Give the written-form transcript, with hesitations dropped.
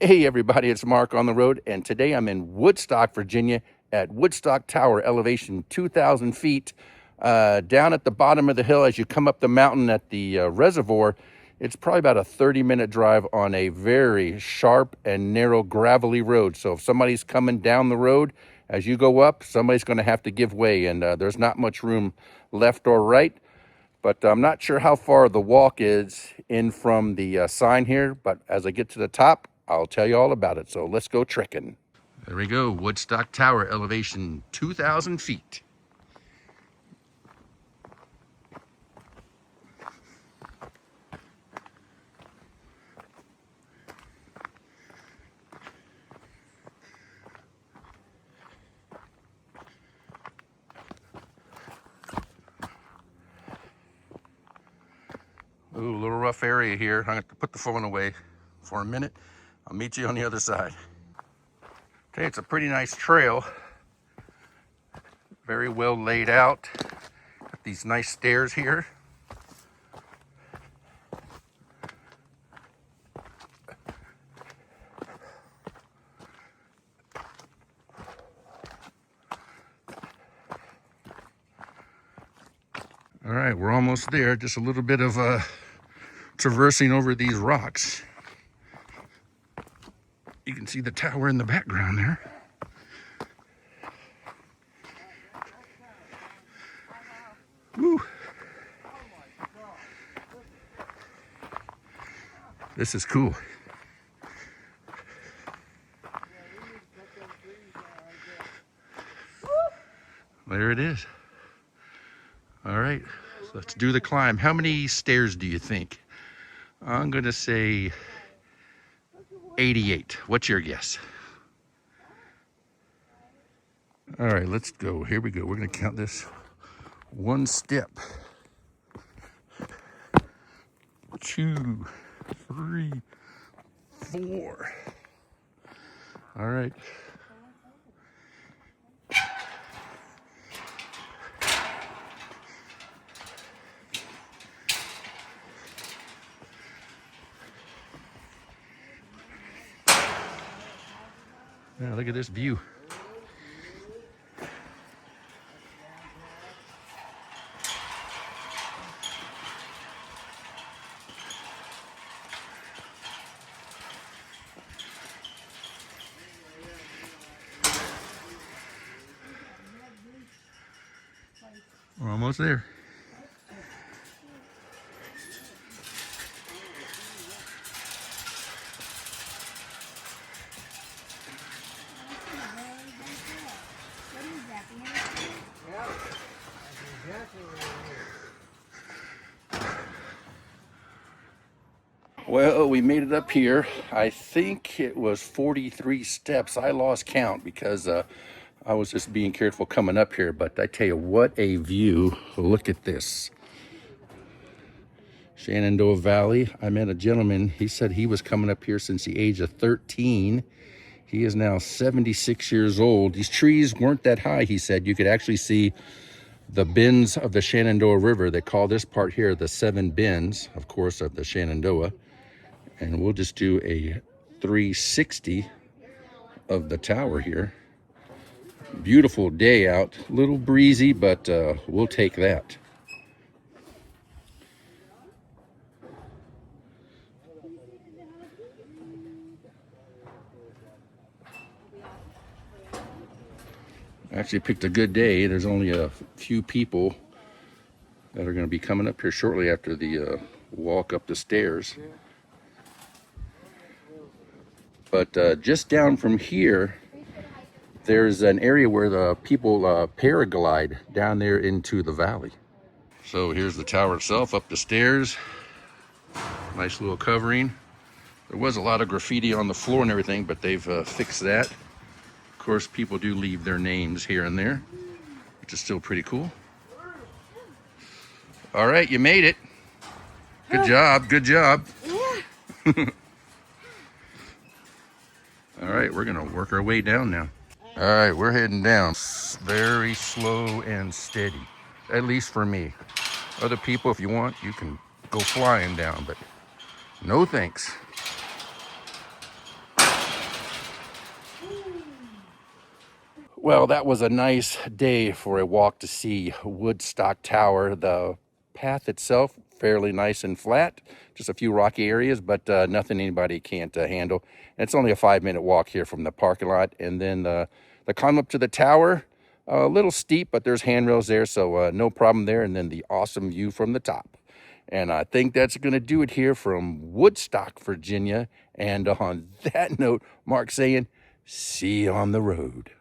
Hey everybody, it's Mark on the road, and today I'm in Woodstock, Virginia at Woodstock Tower, elevation 2,000 feet. Down at the bottom of the hill as you come up the mountain at the reservoir, it's probably about a 30-minute drive on a very sharp and narrow gravelly road. So if somebody's coming down the road, as you go up, somebody's going to have to give way, and there's not much room left or right. But I'm not sure how far the walk is in from the sign here, but as I get to the top, I'll tell you all about it. So let's go trekking. There we go, Woodstock Tower, elevation 2,000 feet. Ooh, a little rough area here. I'm going to put the phone away for a minute. I'll meet you on the other side. Okay, it's a pretty nice trail. Very well laid out. Got these nice stairs here. All right, we're almost there. Just a little bit of traversing over these rocks. You can see the tower in the background there. Woo. This is cool. There it is. All right, so let's do the climb. How many stairs do you think? I'm gonna say 88. What's your guess? All right, let's go. Here we go. We're gonna count this. 1 step. 2, 3, 4. All right. Yeah, look at this view. We're almost there. Well, we made it up here. I think it was 43 steps. I lost count because I was just being careful coming up here, but I tell you what a view. Look at this. Shenandoah Valley. I met a gentleman. He said he was coming up here since the age of 13. He is now 76 years old. These trees weren't that high, he said. You could actually see the bends of the Shenandoah River. They call this part here the 7 bends, of course, of the Shenandoah. And we'll just do a 360 of the tower here. Beautiful day out, a little breezy, but we'll take that. I actually picked a good day. There's only a few people that are going to be coming up here shortly after the walk up the stairs. But just down from here, there's an area where the people paraglide down there into the valley. So here's the tower itself, up the stairs. Nice little covering. There was a lot of graffiti on the floor and everything, but they've fixed that. Of course, people do leave their names here and there, which is still pretty cool. All right, you made it. Good job, good job. Yeah. All right, we're gonna work our way down now. All right, we're heading down. Very slow and steady, at least for me. Other people, if you want, you can go flying down, but no thanks. Well, that was a nice day for a walk to see Woodstock Tower. The path itself, fairly nice and flat, just a few rocky areas, but nothing anybody can't handle. And it's only a 5-minute walk here from the parking lot. And then the climb up to the tower, a little steep, but there's handrails there, so no problem there. And then the awesome view from the top. And I think that's going to do it here from Woodstock, Virginia. And on that note, Mark saying, see you on the road.